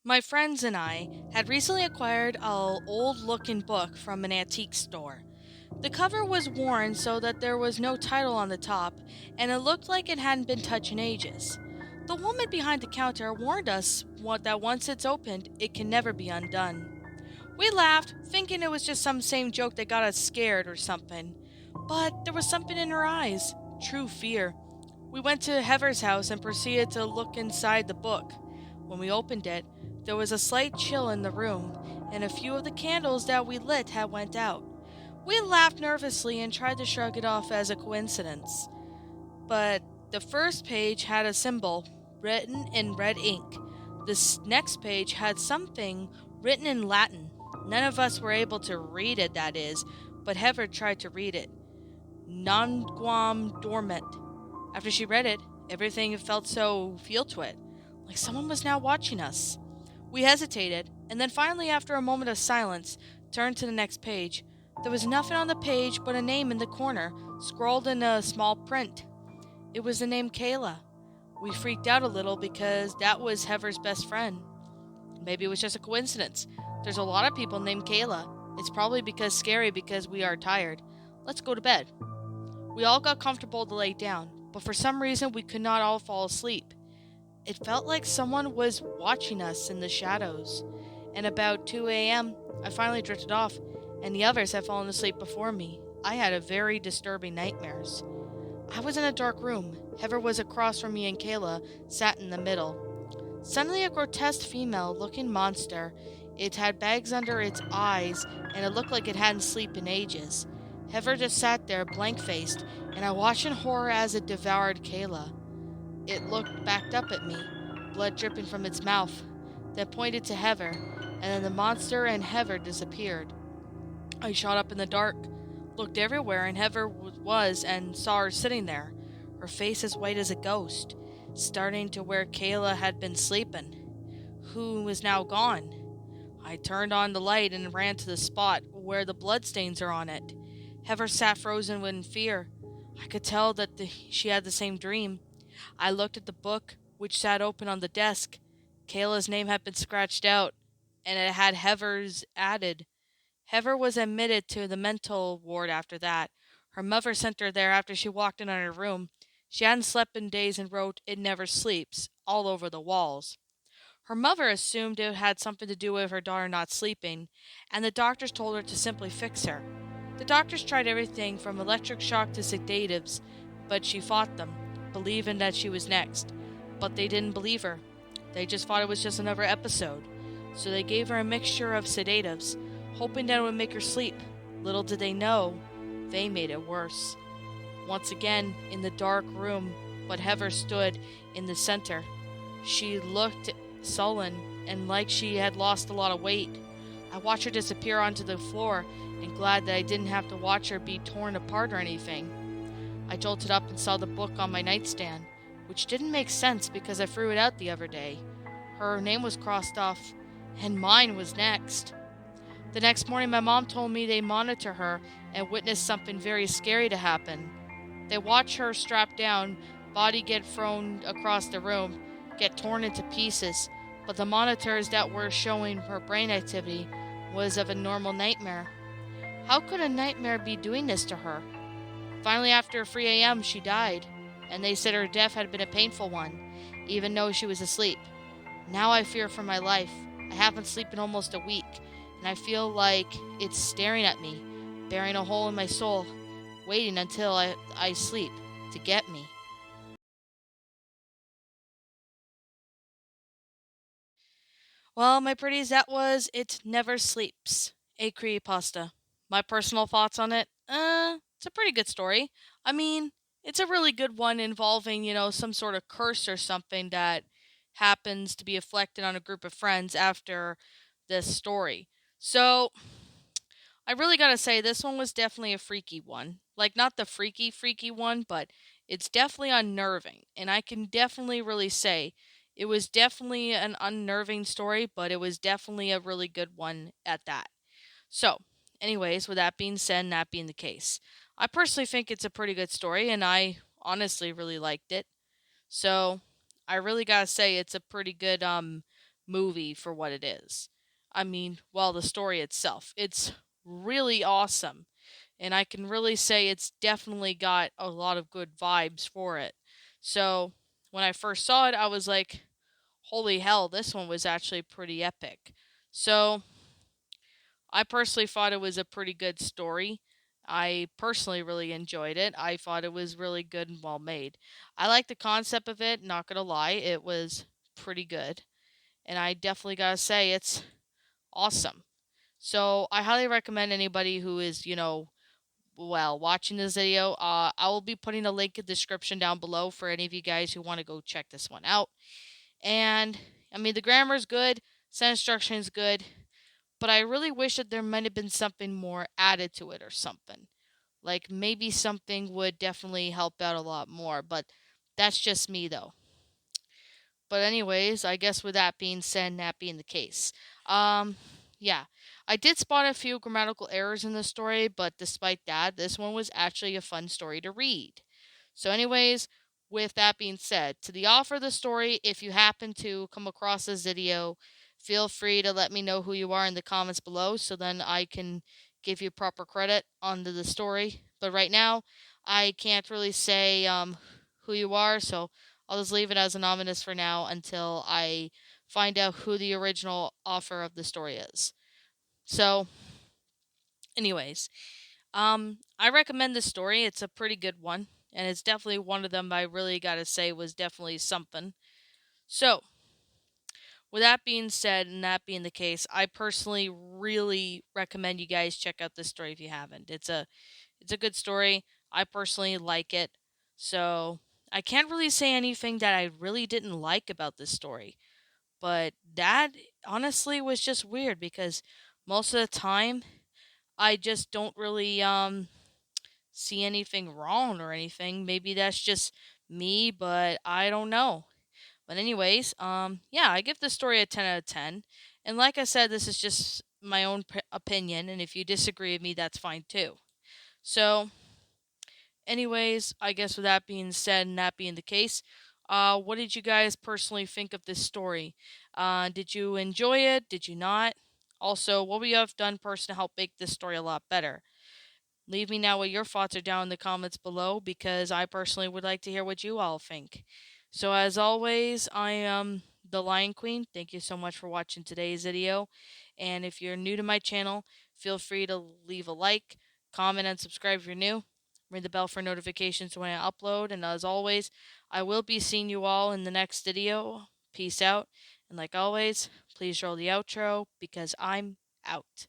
My friends and I had recently acquired a old looking book from an antique store. The cover was worn so that there was no title on the top, and it looked like it hadn't been touched in ages. The woman behind the counter warned us that once it's opened, it can never be undone. We laughed, thinking it was just some same joke that got us scared or something. But there was something in her eyes, true fear. We went to Heather's house and proceeded to look inside the book. When we opened it, there was a slight chill in the room, and a few of the candles that we lit had went out. We laughed nervously and tried to shrug it off as a coincidence. But the first page had a symbol written in red ink. This next page had something written in Latin. None of us were able to read it, that is, but Heather tried to read it. Nonquam dormant. After she read it, everything felt so feel to it, like someone was now watching us. We hesitated, and then finally, after a moment of silence, turned to the next page. There was nothing on the page but a name in the corner, scrawled in a small print. It was the name Kayla. We freaked out a little because that was Heather's best friend. Maybe it was just a coincidence. There's a lot of people named Kayla. It's probably scary because we are tired. Let's go to bed. We all got comfortable to lay down, but for some reason we could not all fall asleep. It felt like someone was watching us in the shadows. And about 2 a.m., I finally drifted off, and the others had fallen asleep before me. I had a very disturbing nightmares. I was in a dark room. Heather was across from me, and Kayla sat in the middle. Suddenly, a grotesque female looking monster. It had bags under its eyes, and it looked like it hadn't slept in ages. Heather just sat there, blank faced, and I watched in horror as it devoured Kayla. It looked backed up at me, blood dripping from its mouth, then pointed to Heather, and then the monster and Heather disappeared. I shot up in the dark, looked everywhere, and Heather was and saw her sitting there, her face as white as a ghost, starting to where Kayla had been sleeping, who was now gone. I turned on the light and ran to the spot where the bloodstains are on it. Heather sat frozen in fear. I could tell that she had the same dream. I looked at the book, which sat open on the desk. Kayla's name had been scratched out, and it had Heather's added. Heather was admitted to the mental ward after that. Her mother sent her there after she walked in on her room. She hadn't slept in days and wrote, "It never sleeps," all over the walls. Her mother assumed it had something to do with her daughter not sleeping, and the doctors told her to simply fix her. The doctors tried everything from electric shock to sedatives, but she fought them, believing that she was next. But they didn't believe her. They just thought it was just another episode. So they gave her a mixture of sedatives, hoping that it would make her sleep. Little did they know, they made it worse. Once again, in the dark room, but Heather stood in the center. She looked sullen and like she had lost a lot of weight. I watched her disappear onto the floor and glad that I didn't have to watch her be torn apart or anything. I jolted up and saw the book on my nightstand, which didn't make sense because I threw it out the other day. Her name was crossed off, and mine was next. The next morning, my mom told me they monitor her and witnessed something very scary to happen. They watch her strapped down, body get thrown across the room, get torn into pieces, but the monitors that were showing her brain activity was of a normal nightmare. How could a nightmare be doing this to her? Finally, after 3 a.m., she died, and they said her death had been a painful one, even though she was asleep. Now I fear for my life. I haven't slept in almost a week, and I feel like it's staring at me, bearing a hole in my soul, waiting until I sleep to get me. Well, my pretties, that was It Never Sleeps, a creepypasta. My personal thoughts on it? It's a pretty good story. I mean, it's a really good one involving, some sort of curse or something that happens to be afflicted on a group of friends after this story. So, I really gotta say, this one was definitely a freaky one. Like, not the freaky one, but it's definitely unnerving. And I can definitely really say it was definitely an unnerving story, but it was definitely a really good one at that. So, anyways, with that being said, and that being the case, I personally think it's a pretty good story, and I honestly really liked it. So, I really gotta say it's a pretty good movie for what it is. I mean, well, the story itself, it's really awesome. And I can really say it's definitely got a lot of good vibes for it. So, when I first saw it, I was like, holy hell, this one was actually pretty epic. So, I personally thought it was a pretty good story. I personally really enjoyed it. I thought it was really good and well made. I like the concept of it, not gonna lie, it was pretty good. And I definitely gotta say it's awesome. So I highly recommend anybody who is, watching this video. I will be putting a link in the description down below for any of you guys who want to go check this one out. And I mean, the grammar is good, sentence structure is good, but I really wish that there might have been something more added to it or something. Like maybe something would definitely help out a lot more, but that's just me though. But anyways, I guess with that being said, and that being the case, um, yeah, I did spot a few grammatical errors in the story, but despite that, this one was actually a fun story to read. So, anyways, with that being said, to the author of the story, if you happen to come across this video, feel free to let me know who you are in the comments below, so then I can give you proper credit onto the story. But right now, I can't really say who you are, so I'll just leave it as anonymous for now until I find out who the original author of the story is. So, anyways, I recommend this story. It's a pretty good one, and it's definitely one of them I really gotta say was definitely something. So, with that being said, and that being the case, I personally really recommend you guys check out this story if you haven't. It's a good story. I personally like it. So, I can't really say anything that I really didn't like about this story. But that honestly was just weird because most of the time I just don't really see anything wrong or anything. Maybe that's just me, but I don't know. But anyways, yeah, I give this story a 10 out of 10. And like I said, this is just my own opinion, and if you disagree with me, that's fine too. So, anyways, I guess with that being said and that being the case, what did you guys personally think of this story? Did you enjoy it? Did you not? Also, what would you have done personally to help make this story a lot better? Leave me now what your thoughts are down in the comments below because I personally would like to hear what you all think. So as always, I am the Lion Queen. Thank you so much for watching today's video. And if you're new to my channel, feel free to leave a like, comment, and subscribe if you're new. Ring the bell for notifications when I upload. And as always, I will be seeing you all in the next video. Peace out. And like always, please roll the outro because I'm out.